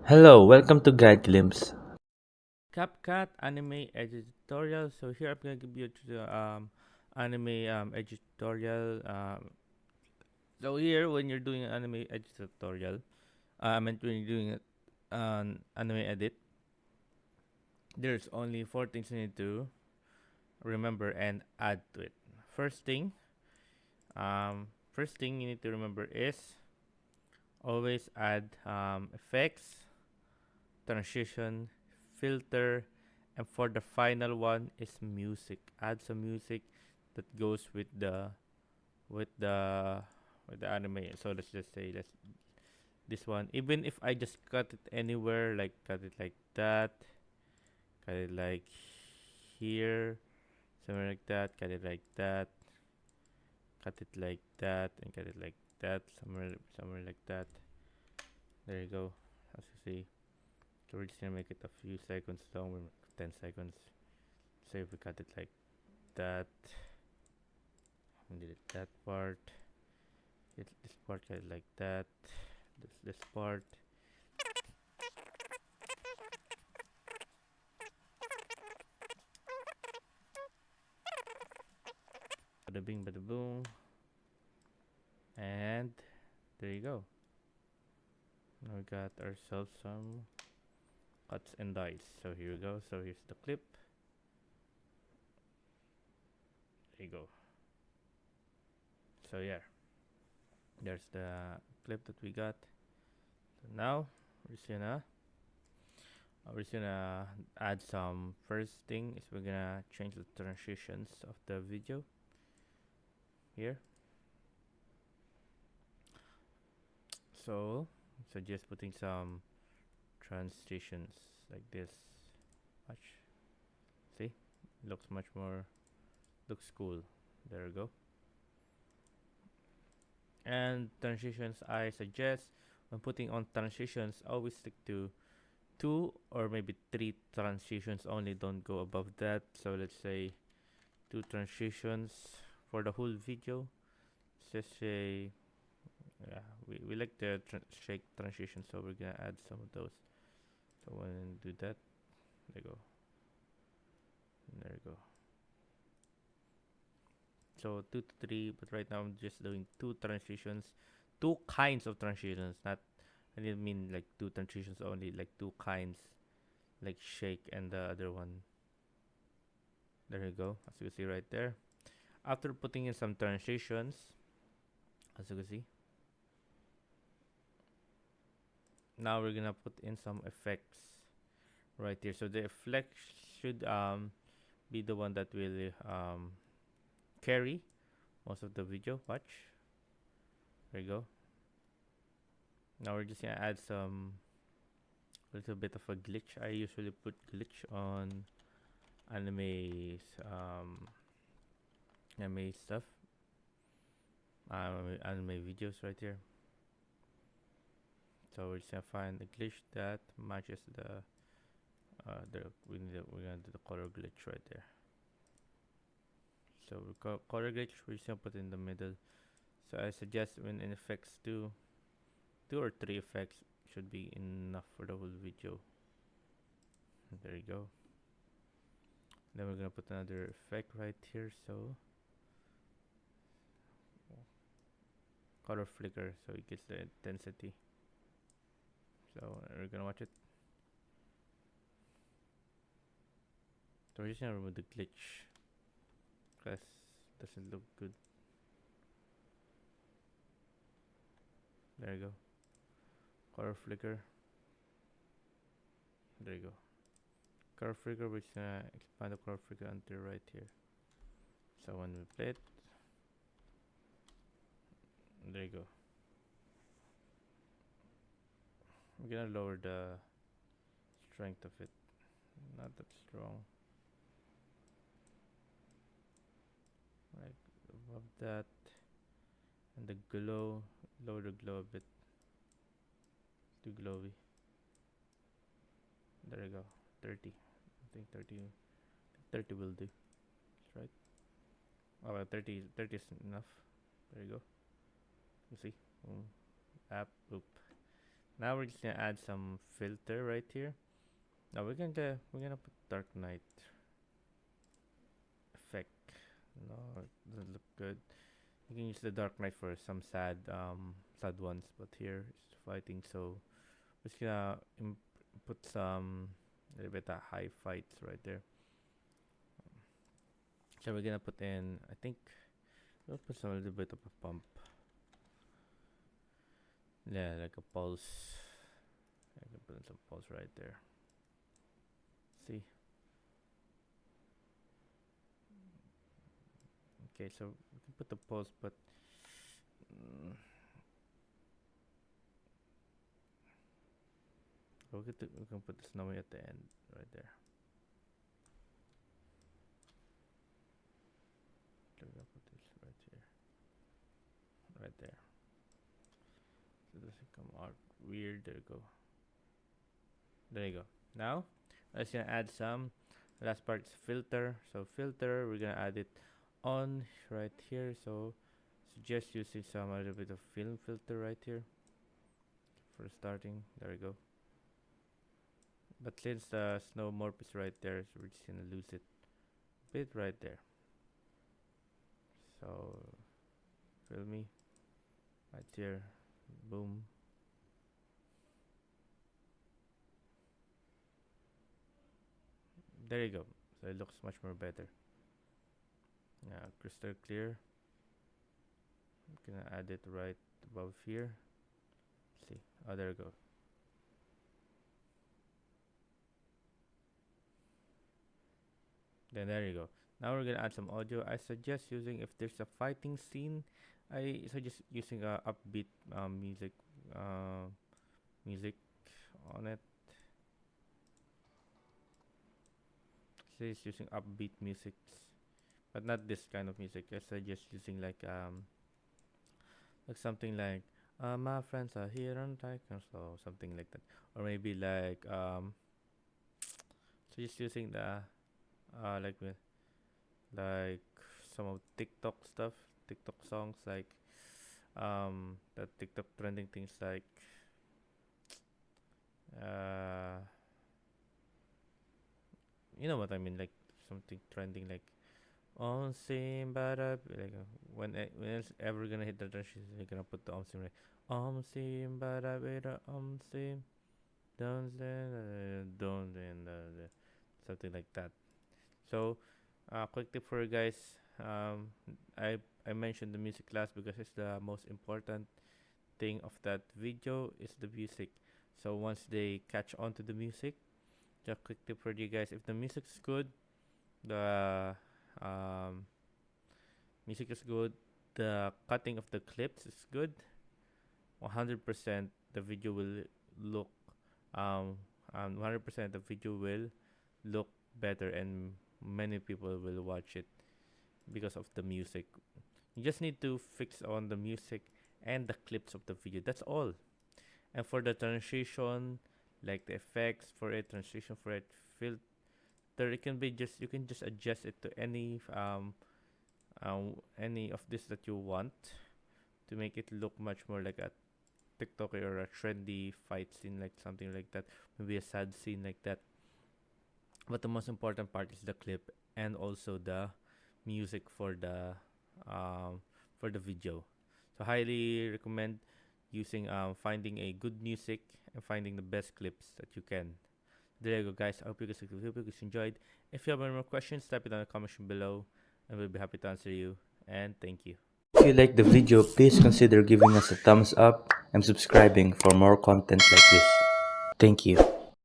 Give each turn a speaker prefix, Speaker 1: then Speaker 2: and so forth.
Speaker 1: Hello, welcome to Guide Glimpse.
Speaker 2: CapCut anime editorial. So here I'm gonna give you the anime editorial. So here when you're doing an anime editorial, I meant when you're doing an anime edit, there's only four things you need to remember and add to it. First thing, first thing you need to remember is always add effects, transition, filter, and for the final one is music. Add some music that goes with the with the anime. So let's just say let's this one. Even if I just cut it anywhere, like cut it like that, cut it like here, somewhere like that, cut it like that, cut it like that, and cut it like that, somewhere like that. There you go. As you see, so we're just gonna make it a few seconds long. 10 seconds. So if we cut it like that, and delete that part. This part cut it like that. This part. Bada bing, bada boom, and there you go. Now we got ourselves some cuts and dies. So here we go. So here's the clip. There you go. So yeah, there's the clip that we got. So now we're just gonna add some. First thing is we're gonna change the transitions of the video here. So suggest putting some transitions like this. Watch. See, looks much more looks cool. There we go. And transitions, I suggest when putting on transitions, always stick to two or maybe three transitions only. Don't go above that. So let's say two transitions for the whole video. Let's just say, yeah, we like the shake transition, so we're gonna add some of those. So when do that, there you go. There you go. So two to three, but right now I'm just doing two transitions, two kinds of transitions. Not, I didn't mean like two transitions only, like two kinds, like shake and the other one. There you go, as you can see right there. After putting in some transitions, as you can see, now we're gonna put in some effects right here. So the effect should be the one that will carry most of the video. Watch, there you go. Now we're just gonna add some little bit of a glitch. I usually put glitch on anime anime stuff, anime videos right here. So we're just gonna find a glitch that matches we're gonna do the color glitch right there. So we color glitch, we're just gonna put in the middle. So I suggest when in effects two or three effects should be enough for the whole video. There you go. Then we're gonna put another effect right here. So color flicker, so it gets the intensity. So we're gonna watch it. So we're just gonna remove the glitch because it doesn't look good. There you go. Color flicker. There you go. Color flicker, we're just gonna expand the color flicker until right here. So when we play it, there you go. We're gonna lower the strength of it. Not that strong. Right above that. And the glow, lower the glow a bit. Too glowy. There you go. 30. I think 30 will do. That's right. Oh well, 30 is enough. There you go. You see? App oop. Now we're just gonna add some filter right here. Now we're gonna put dark night effect. No, it doesn't look good. You can use the dark night for some sad ones, but here it's fighting, so we're just gonna put some a little bit of high fights right there. So we're gonna put in, I think we'll put some a little bit of a pump. Yeah, like a pulse. I can put in some pulse right there. See? Okay, so we can put the pulse, but mm, we can put the snowy at the end right there. So we're gonna put this right here, right there. So it doesn't come out weird. There you go. There you go. Now, let's gonna add some. Last part is filter. So filter, we're gonna add it on right here. So suggest using some a little bit of film filter right here for starting. There we go. But since the snow morph is right there, so we're just gonna lose it a bit right there. So feel me right here. Boom. There you go. So it looks much more better. Yeah, crystal clear. I'm gonna add it right above here. See. Oh, there you go. Then there you go. Now we're gonna add some audio. I suggest using, if there's a fighting scene, I suggest using a upbeat uh, music on it. Says using upbeat music, but not this kind of music. I suggest using like something like my friends are here on Ticons or something like that, or maybe so just using the like some of TikTok stuff, TikTok songs, like the TikTok trending things like uh you know what I mean, like something trending like on sim bada, like when it's ever gonna hit the transition, you're gonna put the sim right. Sim bada bada sim don't and something like that. So quick tip for you guys. um I mentioned the music class because it's the most important thing of that video is the music. So once they catch on to the music, just quick tip for you guys: if the music's good, the um, music is good, the cutting of the clips is good, 100% the video will look 100% the video will look better, and many people will watch it because of the music. You just need to fix on the music and the clips of the video. That's all. And for the transition, like the effects for it, transition for it, filter, it can be just, you can just adjust it to any of this that you want to make it look much more like a TikTok or a trendy fight scene, like something like that, maybe a sad scene like that. But the most important part is the clip and also the music um, for the video. So highly recommend using finding a good music and finding the best clips that you can. There you go, guys. I hope you guys enjoyed. If you have any more questions, type it on the comment section below, and we'll be happy to answer you. And thank you.
Speaker 1: If you like the video, please consider giving us a thumbs up and subscribing for more content like this. Thank you.